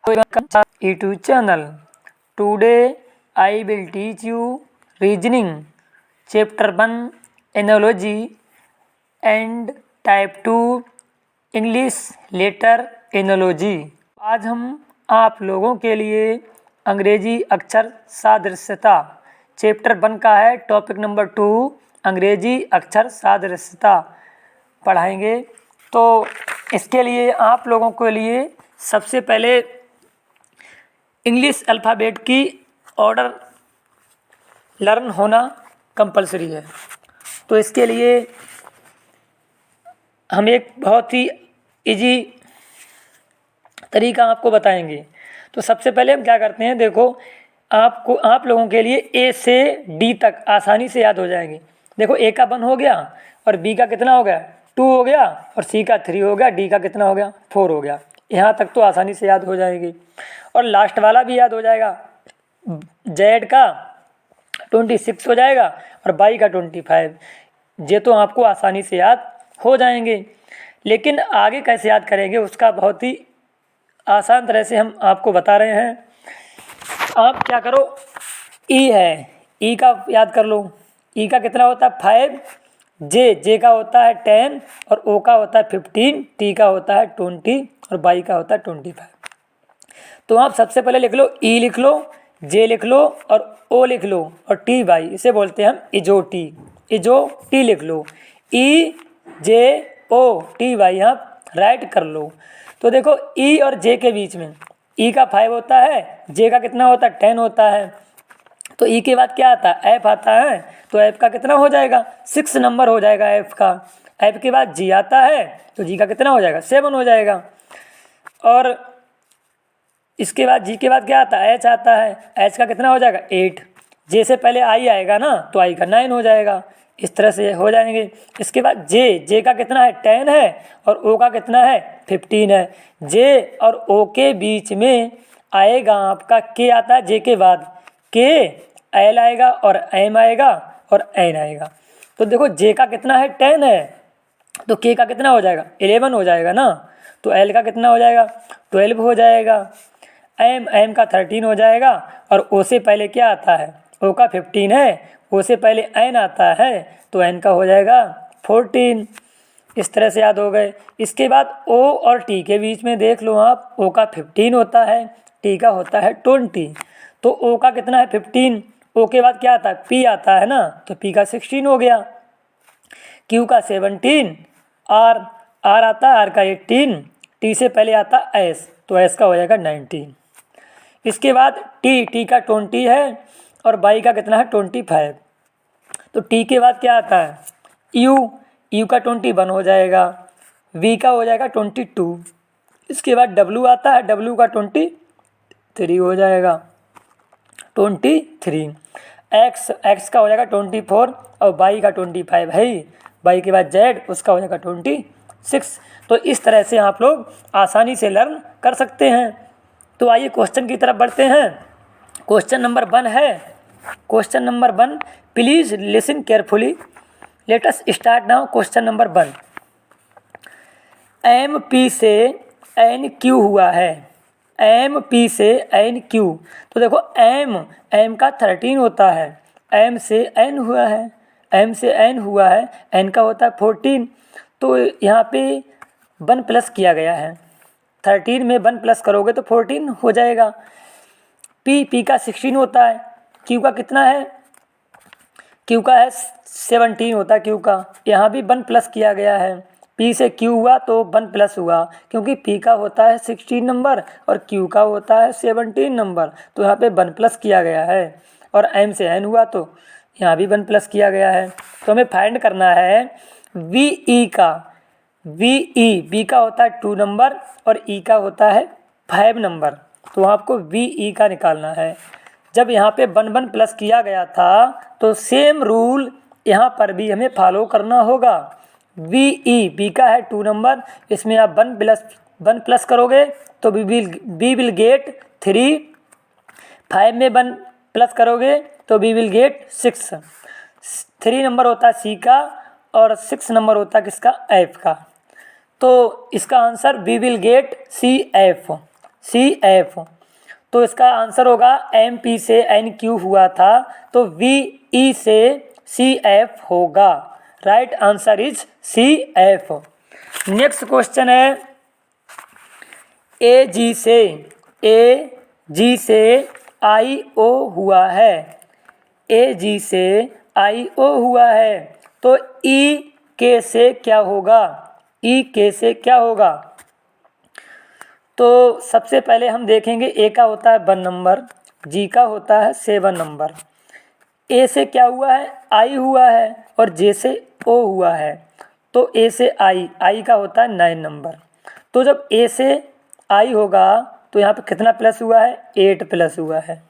YouTube channel. Today I will teach you reasoning chapter 1 analogy and type 2 English letter analogy. आज हम आप लोगों के लिए अंग्रेजी अक्षर सादृश्यता चैप्टर 1 का है टॉपिक नंबर 2 अंग्रेजी अक्षर सादृश्यता पढ़ाएंगे। तो इसके लिए आप लोगों के लिए सबसे पहले इंग्लिश अल्फ़ाबेट की ऑर्डर लर्न होना कंपलसरी है। तो इसके लिए हम एक बहुत ही इजी तरीका आपको बताएंगे। तो सबसे पहले हम क्या करते हैं, देखो आप लोगों के लिए ए से डी तक आसानी से याद हो जाएंगे। देखो ए का 1 हो गया और बी का कितना हो गया 2 हो गया और सी का 3 हो गया, डी का कितना हो गया 4 हो गया। यहाँ तक तो आसानी से याद हो जाएगी और लास्ट वाला भी याद हो जाएगा। जेड का 26 हो जाएगा और बाई का 25। ये तो आपको आसानी से याद हो जाएंगे, लेकिन आगे कैसे याद करेंगे उसका बहुत ही आसान तरह से हम आपको बता रहे हैं। आप क्या करो, ई है, ई का याद कर लो। ई का कितना होता है 5, जे का होता है 10 और ओ का होता है 15, टी का होता है 20 और बाई का होता है 25। तो आप सबसे पहले लिख लो, ई लिख लो, जे लिख लो और ओ लिख लो और टी बाई, इसे बोलते हैं हम इजोटी। इजोटी लिख लो, ई जे ओ टी बाई आप राइट कर लो। तो देखो ई और जे के बीच में ई का 5 होता है, जे का कितना होता है 10 होता है। तो ई के बाद क्या आता है एफ आता है, तो एफ का कितना हो जाएगा 6 नंबर हो जाएगा एफ का। एफ के बाद जी आता है तो जी का कितना हो जाएगा 7 हो जाएगा। और इसके बाद जी के बाद क्या आता है एच आता है, एच का कितना हो जाएगा 8। जे से पहले आई आएगा ना तो आई का 9 हो जाएगा। इस तरह से हो जाएंगे। इसके बाद जे का कितना है 10 है और ओ का कितना है 15 है। जे और ओ के बीच में आएगा आपका के आता है, जे के बाद के एल आएगा और एम आएगा और एन आएगा। तो देखो जे का कितना है 10 है तो के का कितना हो जाएगा 11 हो जाएगा ना, तो एल का कितना हो जाएगा 12 हो जाएगा। एम का 13 हो जाएगा और ओ से पहले क्या आता है ओ का 15 है, ओ से पहले एन आता है तो एन का हो जाएगा 14। इस तरह से याद हो गए। इसके बाद ओ और टी के बीच में देख लो आप, ओ का 15 होता है, टी का होता है 20। तो ओ का कितना है 15, ओ के बाद क्या आता है पी आता है ना, तो पी का 16 हो गया। क्यू का 17, आर आता है, आर का 18, टी से पहले आता है एस, तो एस का हो जाएगा 19। इसके बाद टी का 20 है और बाई का कितना है 25। तो टी के बाद क्या आता है यू का 21 हो जाएगा, वी का हो जाएगा 22। इसके बाद डब्ल्यू आता है, डब्ल्यू का 23 हो जाएगा 23। एक्स का हो जाएगा 24 और बाई का 25 है। बाई के बाद जेड उसका हो जाएगा 26। तो इस तरह से आप लोग आसानी से लर्न कर सकते हैं। तो आइए क्वेश्चन की तरफ बढ़ते हैं। क्वेश्चन नंबर 1 है, question number 1, please listen carefully, let us start now. Question number 1, M P से एन क्यू हुआ है, एम पी से एन क्यू। तो देखो एम का 13 होता है, एम से एन हुआ है, एम से एन हुआ है, एन का होता है 14। तो यहाँ पे 1 प्लस किया गया है, 13 में 1 प्लस करोगे तो 14 हो जाएगा। पी का 16 होता है, क्यू का कितना है, क्यू का है 17 होता है क्यू का, यहाँ भी 1 प्लस किया गया है। पी से क्यू हुआ तो 1 प्लस हुआ, क्योंकि पी का होता है 16 नंबर और क्यू का होता है 17 नंबर, तो यहाँ पे 1 प्लस किया गया है। और एम से एन हुआ तो यहाँ भी 1 प्लस किया गया है। तो हमें फाइंड करना है वी ई का। बी का होता है 2 नंबर और ई का होता है 5 नंबर, तो आपको वी ई का निकालना है। जब यहाँ पे 1 प्लस किया गया था तो सेम रूल यहाँ पर भी हमें फॉलो करना होगा। बी का है 2 नंबर, इसमें आप 1 प्लस करोगे तो बी विल गेट 3, 5 में 1 प्लस करोगे तो बी विल गेट 6। 3 नंबर होता है सी का और 6 नंबर होता है किसका एफ का। तो इसका answer B will get C F. CF। तो इसका आंसर होगा MP से NQ हुआ था तो VE से CF होगा। Right answer is CF। Next question है AG से IO हुआ है। AG से IO हुआ है तो EK से क्या होगा? EK से क्या होगा? तो सबसे पहले हम देखेंगे ए का होता है 1 नंबर, जी का होता है 7 नंबर। ए से क्या हुआ है? आई हुआ है और जे से ओ हुआ है तो ए से आई का होता है 9 नंबर। तो जब ए से आई होगा तो यहाँ पे कितना प्लस हुआ है? 8 प्लस हुआ है।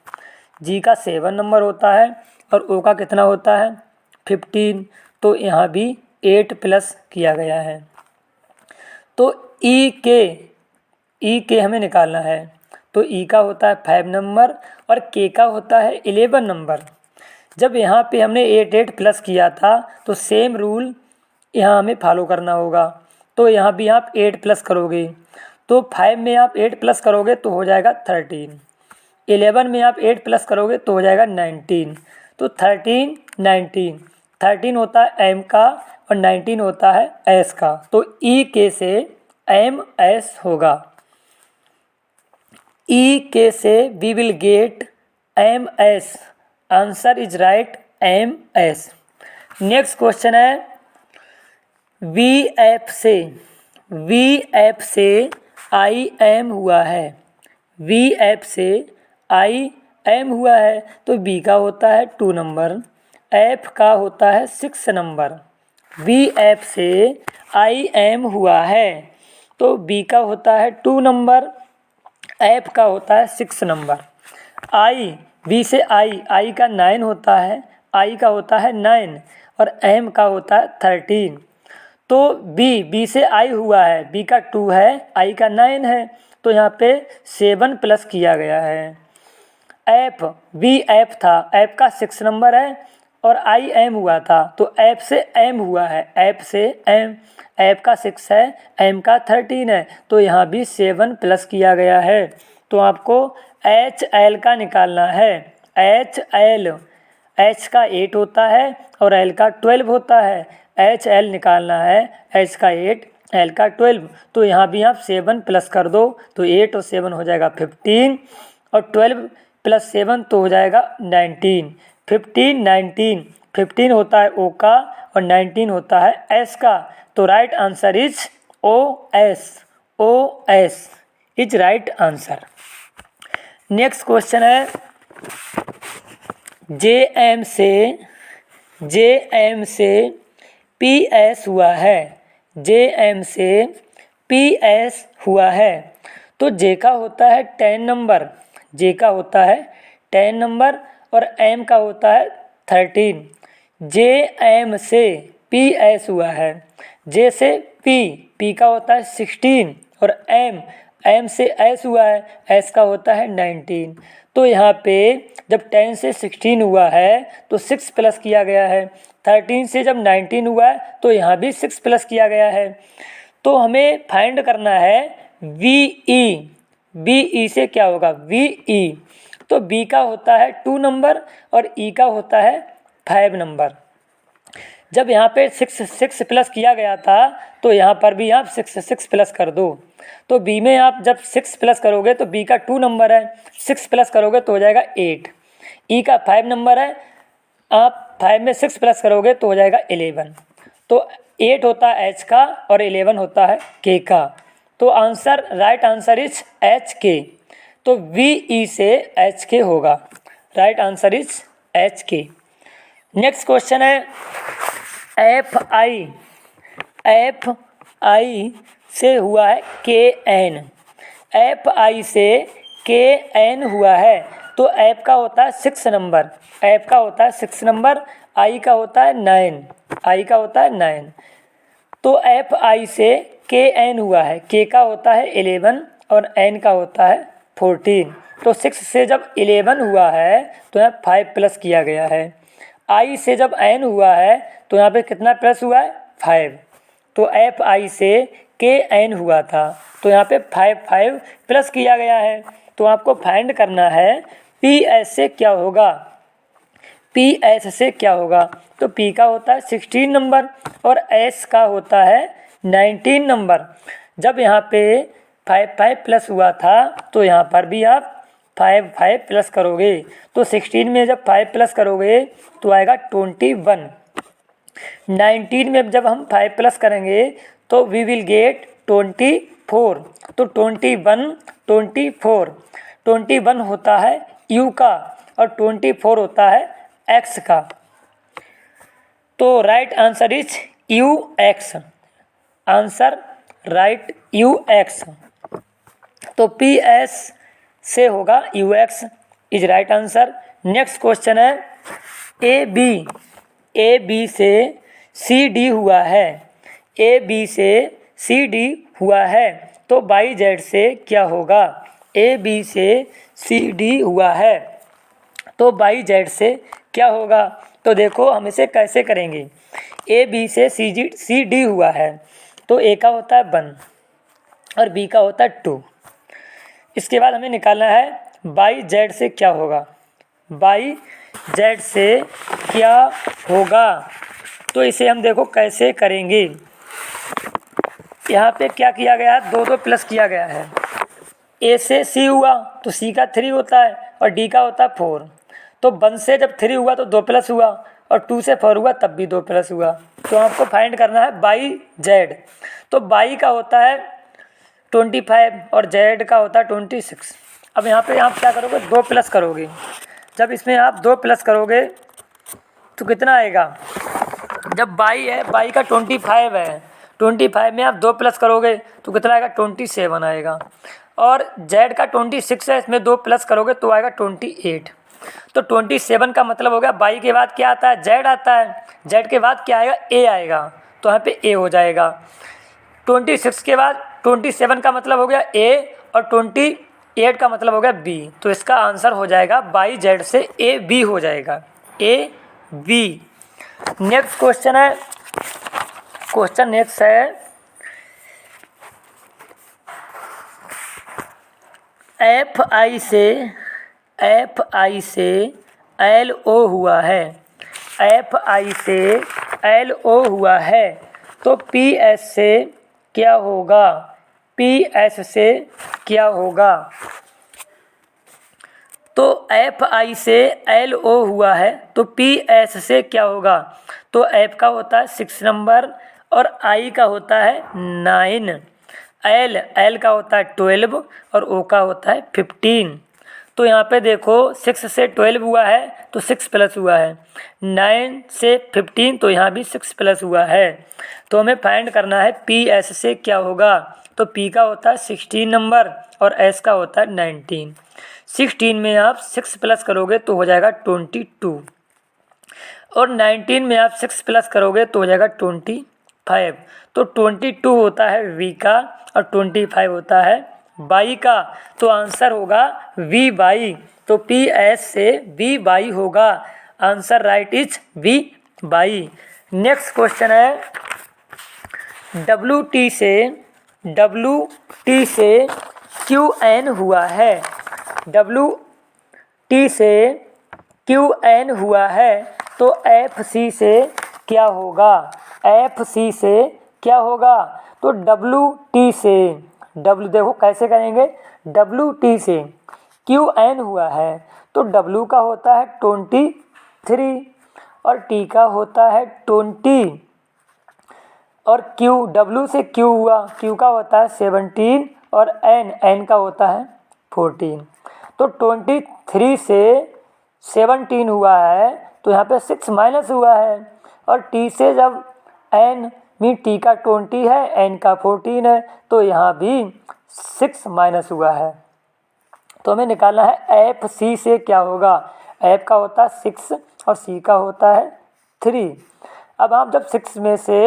जी का 7 नंबर होता है और ओ का कितना होता है? 15। तो यहाँ भी 8 प्लस किया गया है। तो ई के हमें निकालना है तो ई का होता है 5 नंबर और के का होता है 11 नंबर। जब यहाँ पे हमने 8 प्लस किया था तो सेम रूल यहाँ हमें फॉलो करना होगा। तो यहाँ भी आप 8 प्लस करोगे तो 5 में आप 8 प्लस करोगे तो हो जाएगा 13। 11 में आप 8 प्लस करोगे तो हो जाएगा 19। तो 13 होता है एम का और 19 होता है एस का। तो ई के से एम एस होगा। ई के से V will get M S. Answer is right M S. Next question है वी एफ से आई एम हुआ है। वी एफ से आई एम हुआ है तो बी का होता है 2 नंबर, एफ का होता है 6 नंबर। वी एफ से आई एम हुआ है तो बी का होता है 2 नंबर, एफ का होता है 6 नंबर। आई बी से आई का 9 होता है, आई का होता है 9 और एम का होता है 13। तो बी से आई हुआ है, बी का 2 है, आई का 9 है तो यहाँ पे 7 प्लस किया गया है। एफ बी एफ था, एफ का 6 नंबर है और आई एम हुआ था तो एफ से एम हुआ है, एफ से एम, एफ का 6 है, एम का 13 है तो यहाँ भी 7 प्लस किया गया है। तो आपको एच एल का निकालना है। एच एल, एच का 8 होता है और एल का 12 होता है। एच एल निकालना है, एच का 8, एल का 12। तो यहाँ भी आप 7 प्लस कर दो तो 8 और 7 हो जाएगा 15 और 12 प्लस 7 तो हो जाएगा 19। 15 होता है ओ का और 19 होता है एस का। तो right answer is O S is right answer. Next question है जे एम से पी एस हुआ है। जे एम से पी एस हुआ है तो जे का होता है 10 नंबर, जे का होता है 10 नंबर और एम का होता है 13। जे एम से पी एस हुआ है, जे से पी का होता है 16 और एम से एस हुआ है, एस का होता है 19। तो यहाँ पे जब 10 से 16 हुआ है तो 6 प्लस किया गया है। 13 से जब 19 हुआ है तो यहाँ भी 6 प्लस किया गया है। तो हमें फाइंड करना है VE से क्या होगा? VE तो बी का होता है 2 नंबर और ई का होता है 5 नंबर। जब यहाँ पे 6 प्लस किया गया था तो यहाँ पर भी आप 6 प्लस कर दो। तो बी में आप जब 6 प्लस करोगे तो बी का 2 नंबर है, 6 प्लस करोगे तो हो जाएगा 8। ई का 5 नंबर है, आप 5 में 6 प्लस करोगे तो हो जाएगा 11। तो 8 होता है एच का और 11 होता है के का। तो answer right answer is H के। तो VE से एच के होगा। राइट आंसर इज एच के। नेक्स्ट क्वेश्चन है एफ आई से हुआ है KN। एफ आई से KN हुआ है तो एफ का होता है 6 नंबर, एफ का होता है 6 नंबर, आई का होता है 9, आई का होता है 9। तो एफ आई से KN हुआ है, के का होता है 11 और एन का होता है 14। तो 6 से जब 11 हुआ है तो यहाँ 5 प्लस किया गया है। आई से जब एन हुआ है तो यहाँ पे कितना प्लस हुआ है? 5। तो एफ आई से KN हुआ था, तो यहाँ पे 5 प्लस किया गया है। तो आपको फाइंड करना है PS से क्या होगा, PS से क्या होगा। तो P का होता है 16 नंबर और S का होता है 19 नंबर। जब यहाँ पे 5 प्लस हुआ था तो यहाँ पर भी आप 5 प्लस करोगे, तो 16 में जब 5 प्लस करोगे तो आएगा 21। 19 में जब हम 5 प्लस करेंगे तो वी विल गेट 24। तो 21 होता है U का और 24 होता है X का। तो right answer is UX। Answer right UX। तो PS से होगा UX is right answer. Next question है AB से CD हुआ है, AB से CD हुआ है, तो YZ से क्या होगा। AB से CD हुआ है तो YZ से क्या होगा। तो देखो हम इसे कैसे करेंगे। AB से CD हुआ है तो A का होता है 1 और B का होता है 2। इसके बाद हमें निकालना है YZ से क्या होगा, YZ से क्या होगा। तो इसे हम देखो कैसे करेंगे। यहाँ पे क्या किया गया है, 2 प्लस किया गया है। A से C हुआ तो C का 3 होता है और D का होता है 4। तो 1 से जब 3 हुआ तो 2 प्लस हुआ और 2 से 4 हुआ तब भी 2 प्लस हुआ। तो आपको फाइंड करना है YZ। तो Y का होता है 25 और Z का होता है 26। अब यहाँ पे आप क्या करोगे, 2 प्लस करोगे। जब इसमें आप 2 प्लस करोगे तो कितना आएगा। जब Y है, Y का 25 है, 25 में आप 2 प्लस करोगे तो कितना आएगा, 27 आएगा। और Z का 26 है, इसमें 2 प्लस करोगे तो आएगा 28। तो 27 का मतलब हो गया Y के बाद क्या आता है, Z आता है, Z के बाद क्या आएगा, A आएगा, तो यहाँ पे A हो जाएगा। 26 के बाद 27 का मतलब हो गया A और 28 का मतलब हो गया B। तो इसका आंसर हो जाएगा YZ से AB हो जाएगा, AB। नेक्स्ट क्वेश्चन है, क्वेश्चन नेक्स्ट है FI से LO हुआ है, FI से LO हुआ है, तो PS से क्या होगा, PS से क्या होगा। तो FI से LO हुआ है तो PS से क्या होगा। तो F का होता है 6 नंबर और I का होता है 9, L का होता है 12 और O का होता है 15। तो यहाँ पे देखो 6 से 12 हुआ है तो 6 प्लस हुआ है, 9 से 15 तो यहाँ भी 6 प्लस हुआ है। तो हमें फाइंड करना है PS से क्या होगा। तो P का होता है 16 नंबर और S का होता है 19। 16 में आप 6 प्लस करोगे तो हो जाएगा 22 और 19 में आप 6 प्लस करोगे तो हो जाएगा 25। तो 22 होता है V का और 25 होता है Y का। तो आंसर होगा VY। तो PS से VY होगा, answer right is VY। Next question है WT से QN हुआ है, WT से QN हुआ है, तो FC से क्या होगा, FC से क्या होगा। तो WT से W देखो कैसे करेंगे, WT से QN हुआ है तो W का होता है 23 और T का होता है 20 और W से Q हुआ, Q का होता है 17 और N का होता है 14। तो 23 से 17 हुआ है तो यहाँ पे 6 माइनस हुआ है और T से जब N में T का 20 है, N का 14 है, तो यहाँ भी 6 माइनस हुआ है। तो हमें निकालना है FC से क्या होगा। F का होता है 6 और C का होता है 3। अब आप जब 6 में से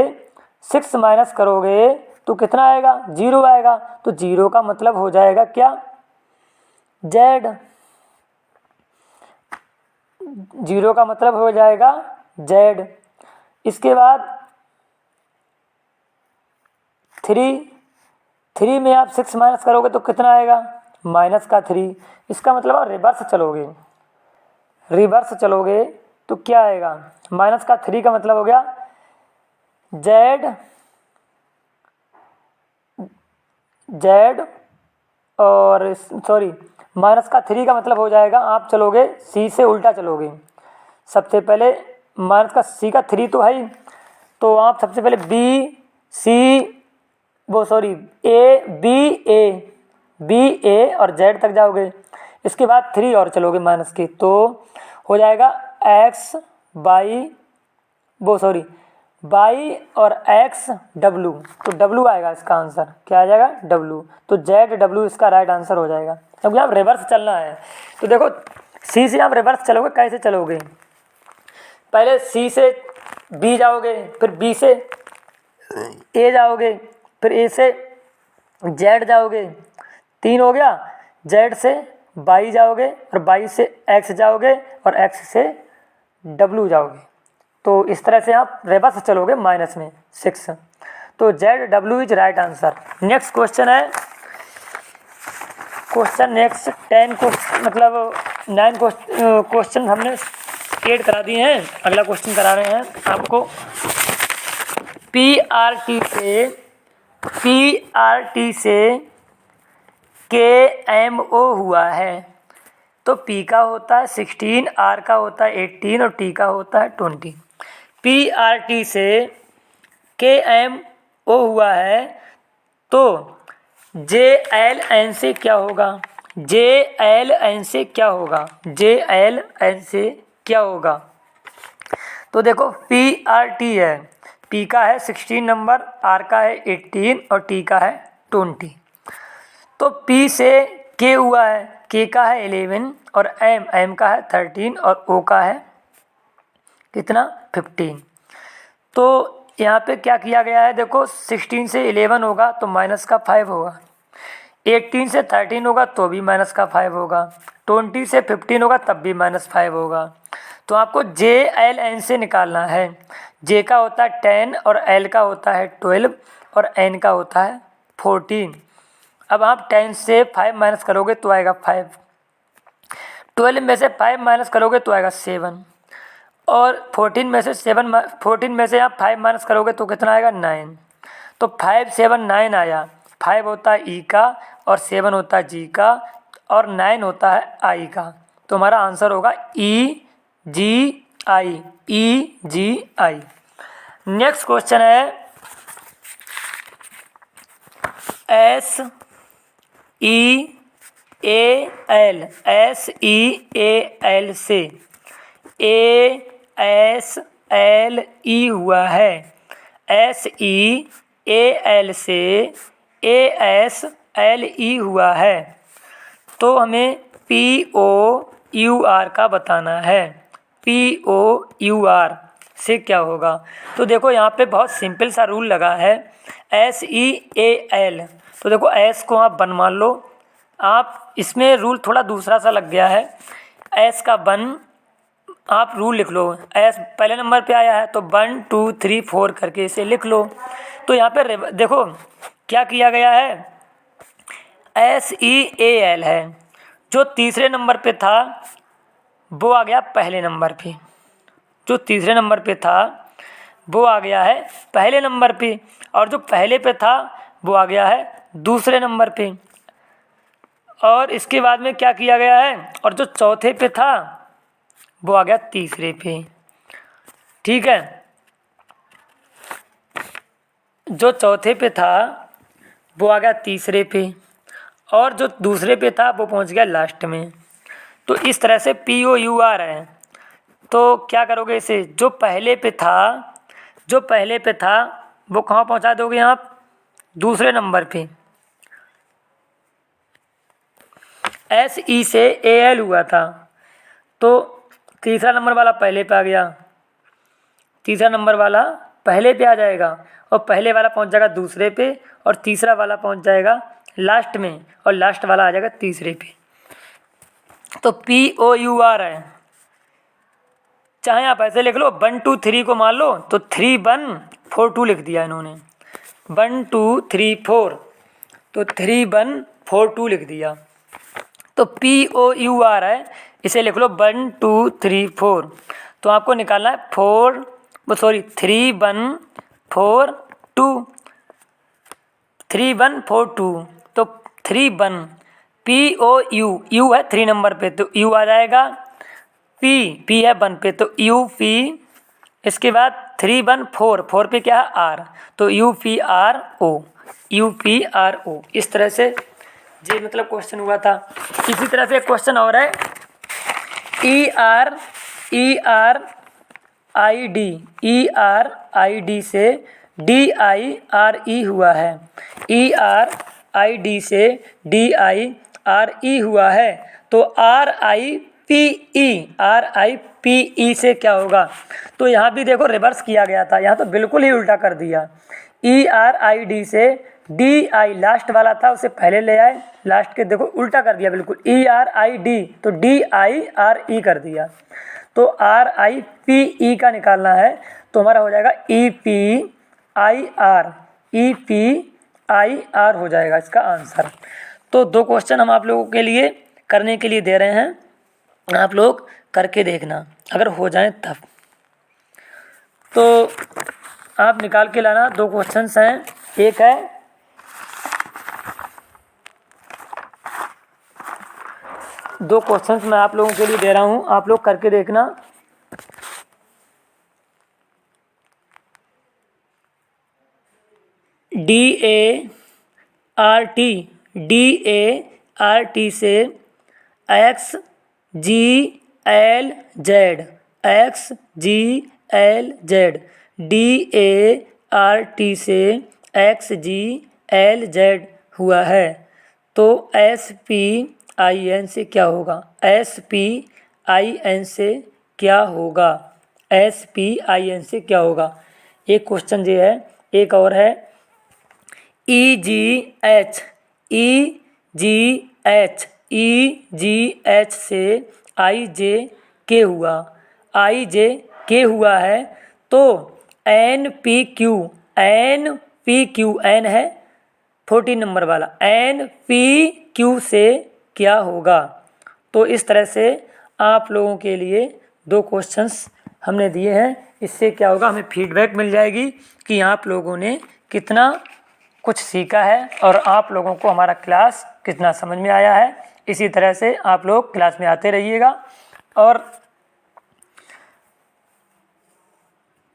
6 माइनस करोगे तो कितना आएगा, 0 आएगा। तो 0 का मतलब हो जाएगा क्या, Z। 0 का मतलब हो जाएगा Z। इसके बाद 3 3 में आप 6 माइनस करोगे तो कितना आएगा, माइनस का 3। इसका मतलब आप रिवर्स चलोगे तो क्या आएगा, माइनस का 3 का मतलब हो गया जेड और सॉरी माइनस का 3 का मतलब हो जाएगा, आप चलोगे सी से उल्टा चलोगे। सबसे पहले माइनस का सी का 3 तो है ही, तो आप सबसे पहले बी ए और जेड तक जाओगे। इसके बाद 3 और चलोगे माइनस के, तो हो जाएगा बाई और एक्स डब्लू, तो डब्लू आएगा इसका आंसर, क्या आ जाएगा, डब्लू। तो जेड डब्लू इसका राइट आंसर हो जाएगा, क्योंकि आप रिवर्स चलना है। तो देखो सी से आप रिवर्स चलोगे, कैसे चलोगे, पहले सी से बी जाओगे, फिर बी से ए जाओगे, फिर ए से जेड जाओगे, 3 हो गया, जेड से बाई जाओगे और बाई से एक्स जाओगे और एक्स से डब्लू जाओगे। तो इस तरह से आप रिवर्स चलोगे माइनस में 6। तो Z W is right answer. Next question है, नेक्स्ट 10 मतलब 9 क्वेश्चन हमने ऐड करा दिए हैं। अगला क्वेश्चन करा रहे हैं आपको, पीआरटी से केएमओ हुआ है, तो पी का होता है 16, आर का होता है 18 और टी का होता है 20। पीआरटी से केएमओ हुआ है, तो जेएलएन से क्या होगा, तो देखो पीआरटी है, पी का है 16 नंबर, आर का है 18 और टी का है 20। तो पी से के हुआ है, के का है 11 और एम का है 13 और ओ का है कितना, 15। तो यहाँ पे क्या किया गया है, देखो 16 से 11 होगा तो माइनस का 5 होगा, 18 से 13 होगा तो भी माइनस का 5 होगा, 20 से 15 होगा तब भी -5 होगा। तो आपको JLN से निकालना है। J का होता है 10 और L का होता है 12 और N का होता है 14। अब आप 10 से 5 माइनस करोगे तो आएगा 5, 12 में से 5 माइनस करोगे तो आएगा 7 और 14 में से आप 5 माइनस करोगे तो कितना आएगा, 9। तो 5 7 9 आया, 5 होता है E का और 7 होता है G का और 9 होता है I का। तो हमारा आंसर होगा EGI। नेक्स्ट क्वेश्चन है SEAL से ASLE हुआ है, SEAL से ASLE हुआ है, तो हमें POUR का बताना है। POUR से क्या होगा, तो देखो यहाँ पे बहुत सिंपल सा रूल लगा है, SEAL, तो देखो S को आप 1 मान लो, आप इसमें रूल थोड़ा दूसरा सा लग गया है, S का 1 आप रूल लिख लो, S पहले नंबर पे आया है तो 1 2 3 4 करके इसे लिख लो। तो यहाँ पे देखो क्या किया गया है, SEAL है, जो तीसरे नंबर पे था वो आ गया पहले नंबर पे, जो तीसरे नंबर पे था वो आ गया है पहले नंबर पे, और जो पहले पे था वो आ गया है दूसरे नंबर पे, और इसके बाद में क्या किया गया है, और जो चौथे पे था वो आ गया तीसरे पे। ठीक है, जो चौथे पे था वो आ गया तीसरे पे, और जो दूसरे पे था वो पहुंच गया लास्ट में। तो इस तरह से POUR है। तो क्या करोगे इसे, जो पहले पे था वो कहाँ पहुंचा दोगे आप, दूसरे नंबर पे। SE से AL हुआ था, तो तीसरा नंबर वाला पहले पे आ गया, तीसरा नंबर वाला पहले पे आ जाएगा और पहले वाला पहुंच जाएगा दूसरे पे और तीसरा वाला पहुंच जाएगा लास्ट में और लास्ट वाला आ जाएगा तीसरे पे। तो POUR है, चाहे आप ऐसे लिख लो 1 2 3 को मान लो तो 3 1 4 2 लिख दिया इन्होंने, 1 2 3 4। तो 3142 लिख दिया। तो POUR है, इसे लिख लो 1 2 3 4। तो आपको निकालना है 3142। तो 31 POU है 3 नंबर पे, तो U आ जाएगा। P है 1 पे, तो UP। इसके बाद 314 पे क्या है R, तो UPRO। इस तरह से ये मतलब क्वेश्चन हुआ था। इसी तरह से एक क्वेश्चन और है, ERID से DIRE हुआ है। ERID से DIRE हुआ है, तो RIPE से क्या होगा। तो यहाँ भी देखो रिवर्स किया गया था, यहाँ तो बिल्कुल ही उल्टा कर दिया। ERID से DI लास्ट वाला था उसे पहले ले आए, लास्ट के देखो उल्टा कर दिया बिल्कुल। ERID तो DIRE कर दिया। तो RIPE का निकालना है, तो हमारा हो जाएगा EPIR हो जाएगा इसका आंसर। तो 2 क्वेश्चन हम आप लोगों के लिए करने के लिए दे रहे हैं, आप लोग करके देखना अगर हो जाए तब। तो आप निकाल के लाना, 2 क्वेश्चंस हैं। एक है 2 क्वेश्चंस मैं आप लोगों के लिए दे रहा हूँ, आप लोग करके देखना। DART से XGLZ DART से XGLZ हुआ है, तो SPIN से क्या होगा। SPIN से क्या होगा, SPIN से क्या होगा। एक क्वेश्चन ये है, एक और है EGH से IJK हुआ है, तो NPQ N है 14 नंबर वाला, NPQ से क्या होगा। तो इस तरह से आप लोगों के लिए 2 क्वेश्चंस हमने दिए हैं। इससे क्या होगा, हमें फीडबैक मिल जाएगी कि आप लोगों ने कितना कुछ सीखा है और आप लोगों को हमारा क्लास कितना समझ में आया है। इसी तरह से आप लोग क्लास में आते रहिएगा और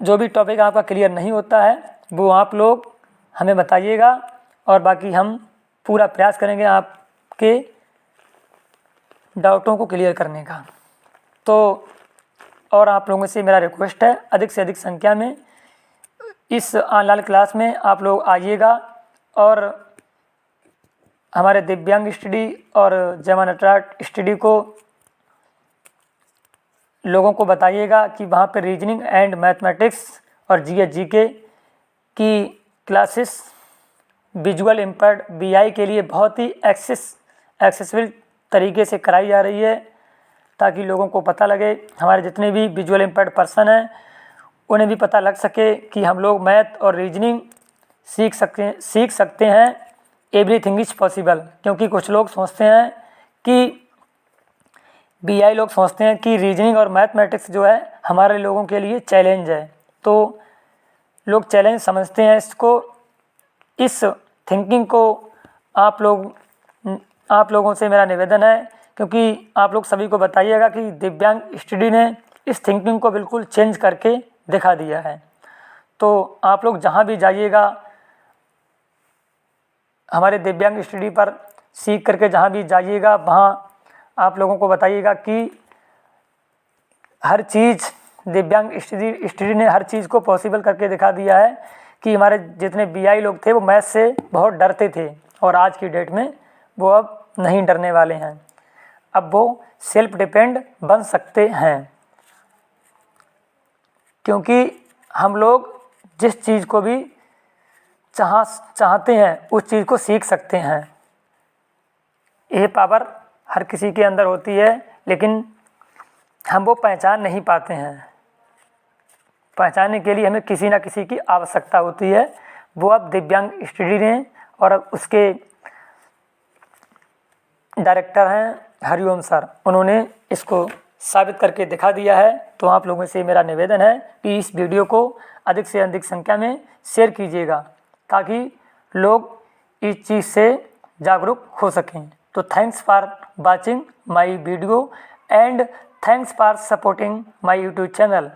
जो भी टॉपिक आपका क्लियर नहीं होता है वो आप लोग हमें बताइएगा, और बाकी हम पूरा प्रयास करेंगे आपके डाउटों को क्लियर करने का। तो और आप लोगों से मेरा रिक्वेस्ट है, अधिक से अधिक संख्या में इस ऑनलाइन क्लास में आप लोग आइएगा और हमारे दिव्यांग स्टडी और जमा नटराज स्टडी को लोगों को बताइएगा कि वहाँ पर रीजनिंग एंड मैथमेटिक्स और GK की क्लासेस विजुअल इम्पेयर्ड BI के लिए बहुत ही एक्सेसिबल तरीके से कराई जा रही है, ताकि लोगों को पता लगे, हमारे जितने भी विजुअल इम्पेयर्ड पर्सन हैं उन्हें भी पता लग सके कि हम लोग मैथ और रीजनिंग सीख सकते हैं। Everything is possible. क्योंकि कुछ लोग सोचते हैं कि BI लोग सोचते हैं कि रीजनिंग और मैथमेटिक्स जो है हमारे लोगों के लिए चैलेंज है, तो लोग चैलेंज समझते हैं इसको। इस थिंकिंग को आप लोगों से मेरा निवेदन है, क्योंकि आप लोग सभी को बताइएगा कि दिव्यांग स्टडी ने इस थिंकिंग को बिल्कुल चेंज करके दिखा दिया है। तो आप लोग जहाँ भी जाइएगा, हमारे दिव्यांग स्टडी पर सीख करके जहाँ भी जाइएगा, वहाँ आप लोगों को बताइएगा कि हर चीज़ दिव्यांग स्टडी ने हर चीज़ को पॉसिबल करके दिखा दिया है। कि हमारे जितने BI लोग थे वो मैथ से बहुत डरते थे, और आज की डेट में वो अब नहीं डरने वाले हैं, अब वो सेल्फ डिपेंड बन सकते हैं। क्योंकि हम लोग जिस चीज़ को भी चाहते हैं उस चीज़ को सीख सकते हैं। ये पावर हर किसी के अंदर होती है, लेकिन हम वो पहचान नहीं पाते हैं। पहचानने के लिए हमें किसी न किसी की आवश्यकता होती है। वो अब दिव्यांग स्टडी ने और अब उसके डायरेक्टर हैं हरिओम सर, उन्होंने इसको साबित करके दिखा दिया है। तो आप लोगों से मेरा निवेदन है कि इस वीडियो को अधिक से अधिक संख्या में शेयर कीजिएगा ताकि लोग इस चीज़ से जागरूक हो सकें। तो thanks for watching my video and thanks for supporting my YouTube channel.